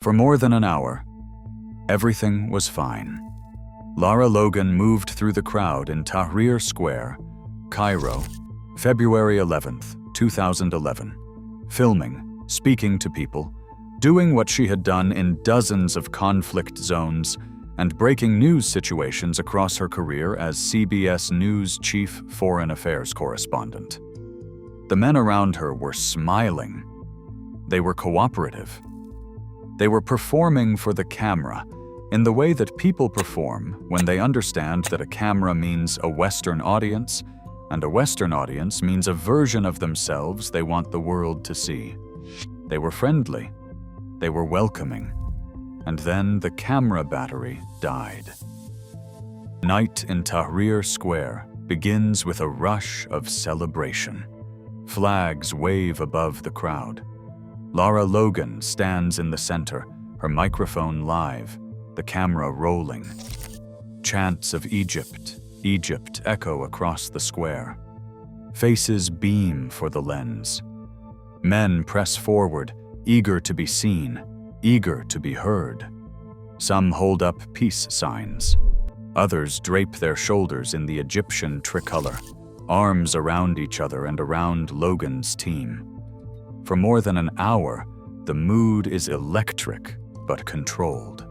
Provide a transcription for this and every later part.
For more than an hour, everything was fine. Lara Logan moved through the crowd in Tahrir Square, Cairo, February 11th, 2011, filming, speaking to people, doing what she had done in dozens of conflict zones and breaking news situations across her career as CBS News chief foreign affairs correspondent. The men around her were smiling. They were cooperative. They were performing for the camera in the way that people perform when they understand that a camera means a Western audience, and a Western audience means a version of themselves they want the world to see. They were friendly. They were welcoming. And then the camera battery died. Night in Tahrir Square begins with a rush of celebration. Flags wave above the crowd. Lara Logan stands in the center, her microphone live, the camera rolling. Chants of Egypt, Egypt echo across the square. Faces beam for the lens. Men press forward, eager to be seen, eager to be heard. Some hold up peace signs. Others drape their shoulders in the Egyptian tricolor, arms around each other and around Logan's team. For more than an hour, the mood is electric but controlled.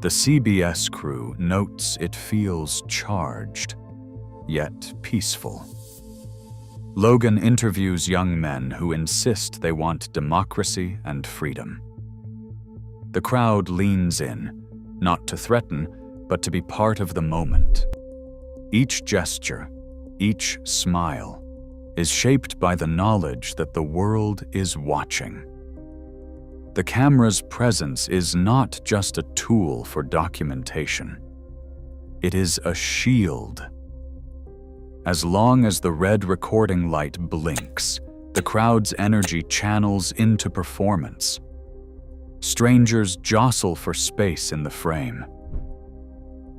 The CBS crew notes it feels charged, yet peaceful. Logan interviews young men who insist they want democracy and freedom. The crowd leans in, not to threaten, but to be part of the moment. Each gesture, each smile, is shaped by the knowledge that the world is watching. The camera's presence is not just a tool for documentation. It is a shield. As long as the red recording light blinks, the crowd's energy channels into performance. Strangers jostle for space in the frame.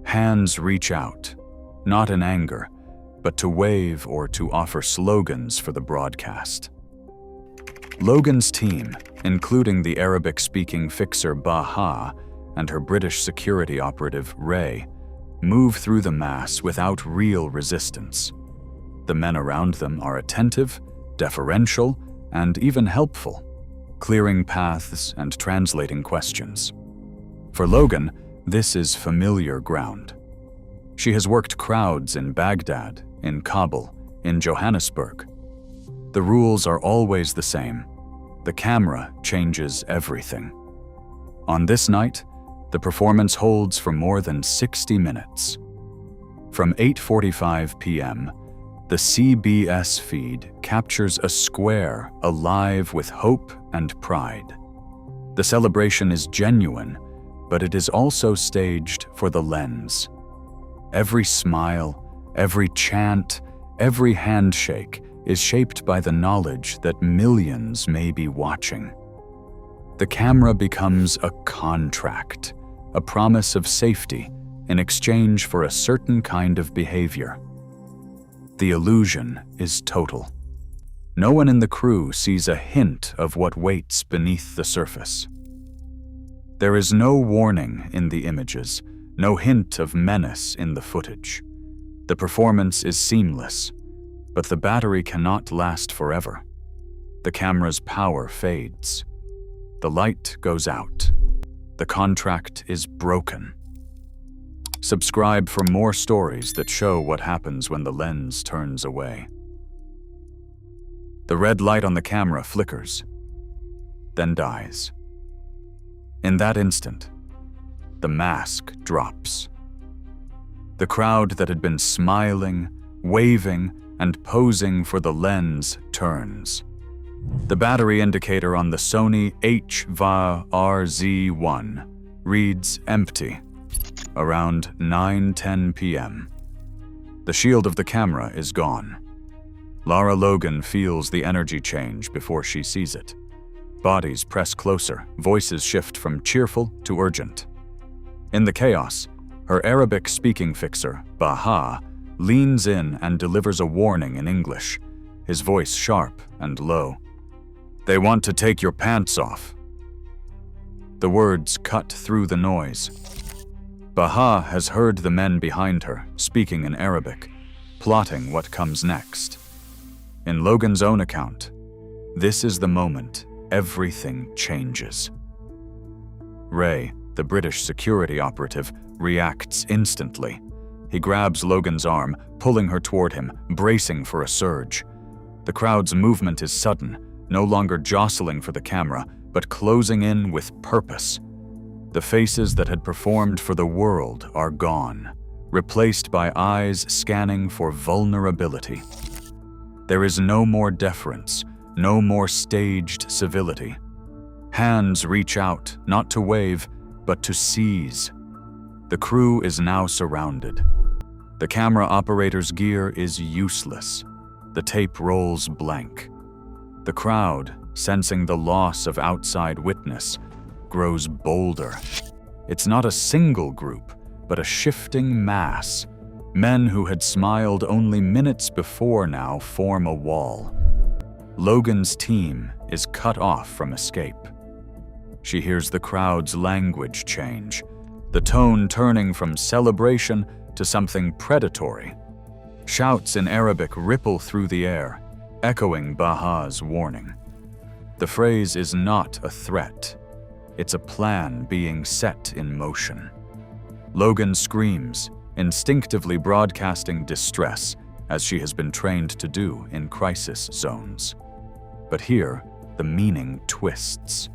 Hands reach out, not in anger, but to wave or to offer slogans for the broadcast. Logan's team, including the Arabic-speaking fixer Baha and her British security operative Ray, move through the mass without real resistance. The men around them are attentive, deferential, and even helpful, clearing paths and translating questions. For Logan, this is familiar ground. She has worked crowds in Baghdad, in Kabul, in Johannesburg. The rules are always the same. The camera changes everything. On this night, the performance holds for more than 60 minutes. From 8:45 p.m., the CBS feed captures a square alive with hope and pride. The celebration is genuine, but it is also staged for the lens. Every smile, every chant, every handshake is shaped by the knowledge that millions may be watching. The camera becomes a contract, a promise of safety in exchange for a certain kind of behavior. The illusion is total. No one in the crew sees a hint of what waits beneath the surface. There is no warning in the images, no hint of menace in the footage. The performance is seamless, but the battery cannot last forever. The camera's power fades. The light goes out. The contract is broken. Subscribe for more stories that show what happens when the lens turns away. The red light on the camera flickers, then dies. In that instant, the mask drops. The crowd that had been smiling, waving, and posing for the lens turns. The battery indicator on the Sony HVA-RZ1 reads empty around 9:10 p.m. The shield of the camera is gone. Lara Logan feels the energy change before she sees it. Bodies press closer, voices shift from cheerful to urgent. In the chaos, her Arabic-speaking fixer, Baha, leans in and delivers a warning in English, his voice sharp and low. "They want to take your pants off." The words cut through the noise. Baha has heard the men behind her speaking in Arabic, plotting what comes next. In Logan's own account, this is the moment everything changes. Ray, the British security operative, reacts instantly. He grabs Logan's arm, pulling her toward him, bracing for a surge. The crowd's movement is sudden, no longer jostling for the camera, but closing in with purpose. The faces that had performed for the world are gone, replaced by eyes scanning for vulnerability. There is no more deference, no more staged civility. Hands reach out, not to wave, but to seize. The crew is now surrounded. The camera operator's gear is useless. The tape rolls blank. The crowd, sensing the loss of outside witness, grows bolder. It's not a single group, but a shifting mass. Men who had smiled only minutes before now form a wall. Logan's team is cut off from escape. She hears the crowd's language change, the tone turning from celebration to something predatory. Shouts in Arabic ripple through the air, echoing Baha's warning. The phrase is not a threat. It's a plan being set in motion. Logan screams, instinctively broadcasting distress, as she has been trained to do in crisis zones. But here, the meaning twists.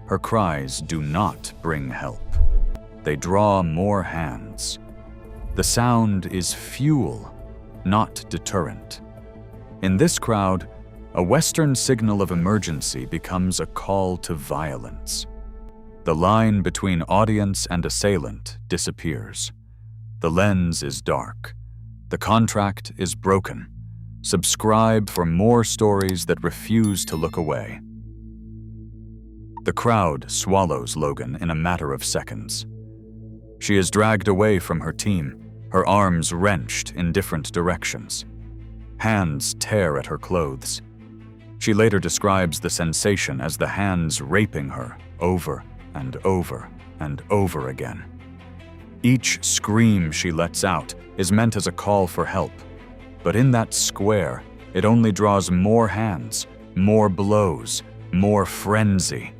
Her cries do not bring help. They draw more hands. The sound is fuel, not deterrent. In this crowd, a Western signal of emergency becomes a call to violence. The line between audience and assailant disappears. The lens is dark. The contract is broken. Subscribe for more stories that refuse to look away. The crowd swallows Logan in a matter of seconds. She is dragged away from her team, her arms wrenched in different directions. Hands tear at her clothes. She later describes the sensation as the hands raping her over and over and over again. Each scream she lets out is meant as a call for help, but in that square, it only draws more hands, more blows, more frenzy.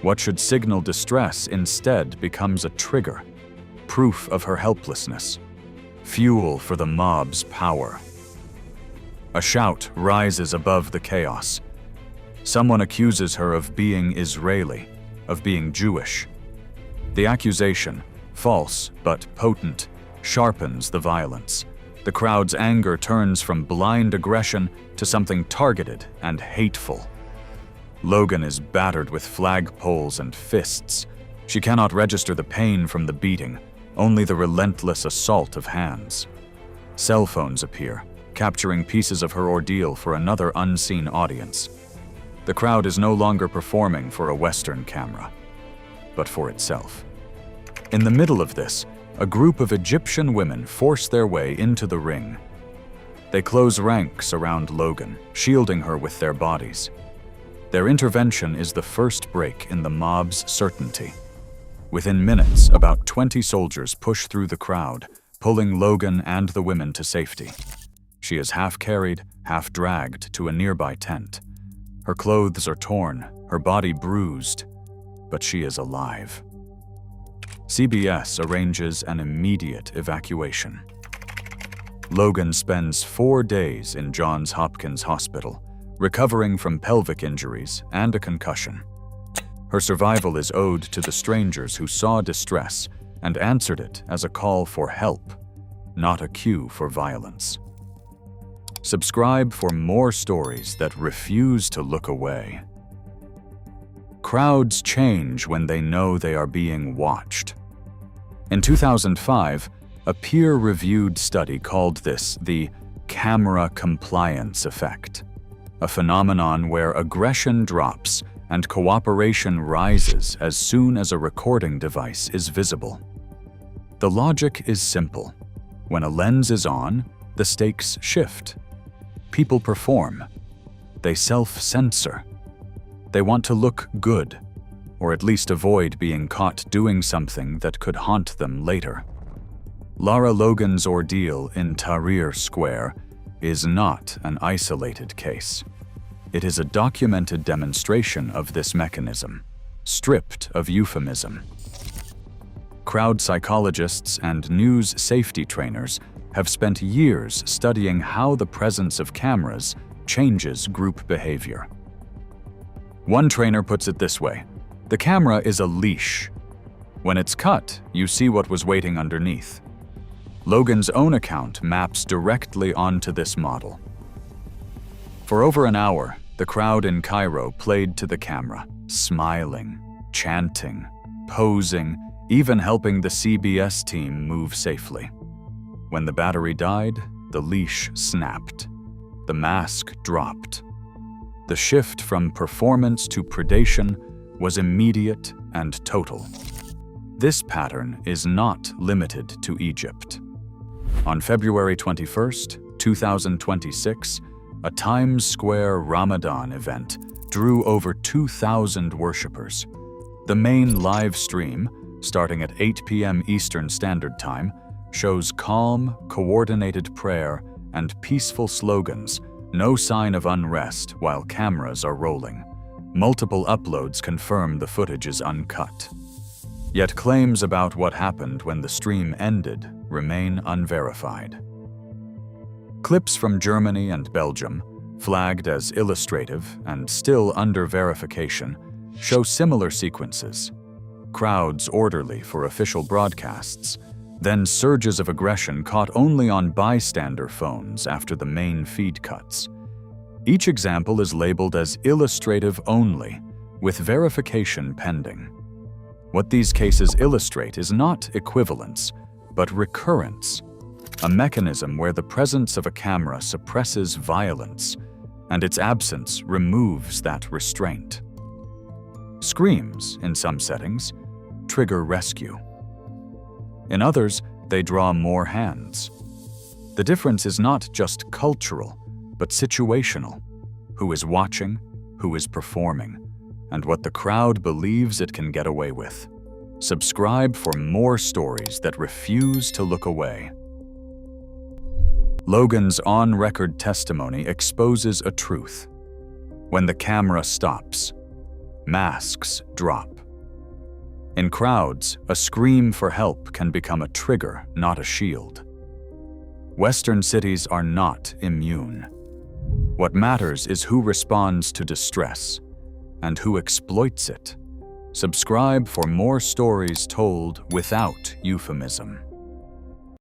What should signal distress instead becomes a trigger, proof of her helplessness, fuel for the mob's power. A shout rises above the chaos. Someone accuses her of being Israeli, of being Jewish. The accusation, false but potent, sharpens the violence. The crowd's anger turns from blind aggression to something targeted and hateful. Logan is battered with flagpoles and fists. She cannot register the pain from the beating, only the relentless assault of hands. Cell phones appear, capturing pieces of her ordeal for another unseen audience. The crowd is no longer performing for a Western camera, but for itself. In the middle of this, a group of Egyptian women force their way into the ring. They close ranks around Logan, shielding her with their bodies. Their intervention is the first break in the mob's certainty. Within minutes, about 20 soldiers push through the crowd, pulling Logan and the women to safety. She is half carried, half dragged to a nearby tent. Her clothes are torn, her body bruised, but she is alive. CBS arranges an immediate evacuation. Logan spends 4 days in Johns Hopkins Hospital, recovering from pelvic injuries and a concussion. Her survival is owed to the strangers who saw distress and answered it as a call for help, not a cue for violence. Subscribe for more stories that refuse to look away. Crowds change when they know they are being watched. In 2005, a peer-reviewed study called this the camera compliance effect, a phenomenon where aggression drops and cooperation rises as soon as a recording device is visible. The logic is simple. When a lens is on, the stakes shift. People perform. They self-censor. They want to look good. or at least avoid being caught doing something that could haunt them later. Lara Logan's ordeal in Tahrir Square is not an isolated case. It is a documented demonstration of this mechanism, stripped of euphemism. Crowd psychologists and news safety trainers have spent years studying how the presence of cameras changes group behavior. One trainer puts it this way: the camera is a leash. When it's cut, you see what was waiting underneath. Logan's own account maps directly onto this model. For over an hour, the crowd in Cairo played to the camera, smiling, chanting, posing, even helping the CBS team move safely. When the battery died, the leash snapped. The mask dropped. The shift from performance to predation was immediate and total. This pattern is not limited to Egypt. On February 21st, 2026, a Times Square Ramadan event drew over 2,000 worshippers. The main live stream, starting at 8 p.m. Eastern Standard Time, shows calm, coordinated prayer and peaceful slogans, no sign of unrest while cameras are rolling. Multiple uploads confirm the footage is uncut. Yet claims about what happened when the stream ended remain unverified. Clips from Germany and Belgium, flagged as illustrative and still under verification, show similar sequences. Crowds orderly for official broadcasts, then surges of aggression caught only on bystander phones after the main feed cuts. Each example is labeled as illustrative only, with verification pending. What these cases illustrate is not equivalence, but recurrence, a mechanism where the presence of a camera suppresses violence, and its absence removes that restraint. Screams, in some settings, trigger rescue. In others, they draw more hands. The difference is not just cultural, but situational. Who is watching, who is performing, and what the crowd believes it can get away with. Subscribe for more stories that refuse to look away. Logan's on-record testimony exposes a truth. When the camera stops, masks drop. In crowds, a scream for help can become a trigger, not a shield. Western cities are not immune. What matters is who responds to distress and who exploits it. Subscribe for more stories told without euphemism.